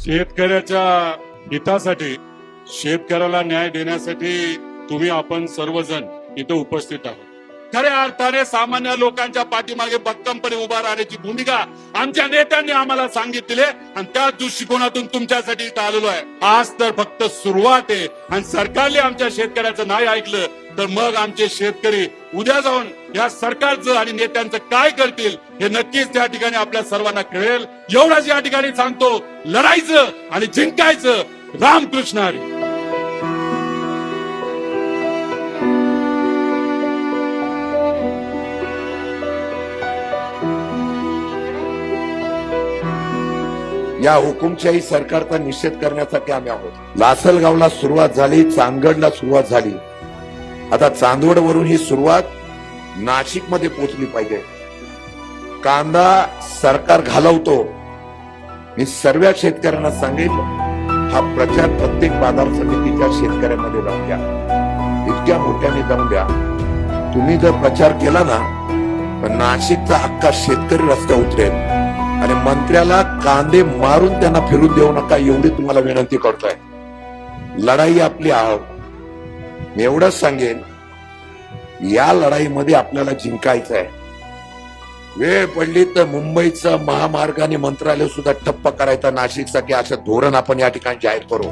शेतकऱ्याच्या हितासाठी, शेतकऱ्याला न्याय देण्यासाठी तुम्ही आपण सर्वजण इथे उपस्थित आहोत. खऱ्या अर्थाने सामान्य लोकांच्या पाठीमागे भक्कमपणे उभा राहण्याची भूमिका आमच्या नेत्यांनी आम्हाला सांगितली आणि त्या दृष्टिकोनातून तुमच्यासाठी इथं आलेलो आहे. आज तर फक्त सुरुवात आहे आणि सरकारने आमच्या शेतकऱ्याचं नाही ऐकलं तर मग आमचे शेतकरी उद्या जाऊन या सरकारचं आणि नेत्यांचं काय करतील हे नक्कीच त्या ठिकाणी आपल्या सर्वांना कळेल. एवढंच या ठिकाणी सांगतो, लढायचं आणि जिंकायचं. रामकृष्ण हरी. या हुकुमशाही सरकारचा निषेध करण्यासाठी आम्ही आहोत. लासलगावला सुरुवात झाली, चांदगडला सुरुवात झाली, आता चांदवड वरून ही सुरुवात नाशिक मध्ये पोहोचली पाहिजे. कांदा सरकार घालवतो. मी सर्व शेतकऱ्यांना सांगेल, हा प्रचार प्रत्येक बाजार समितीच्या शेतकऱ्यांमध्ये जाऊन द्या, इतक्या मोठ्याने जाऊन द्या. तुम्ही जर प्रचार केला ना तर नाशिकचा अख्खा शेतकरी रस्त्यावर उतरेल आणि मंत्र्याला कांदे मारून त्यांना फिरून देऊ नका एवढी तुम्हाला विनंती करतोय. लढाई आपली आहोत. मी एवढंच सांगेन, या लढाईमध्ये आपल्याला जिंकायचं आहे. वेळ पडली तर मुंबईचं महामार्ग आणि मंत्रालय सुद्धा ठप्प करायचं नाशिकसाठी, असं धोरण आपण या ठिकाणी जाहीर करू.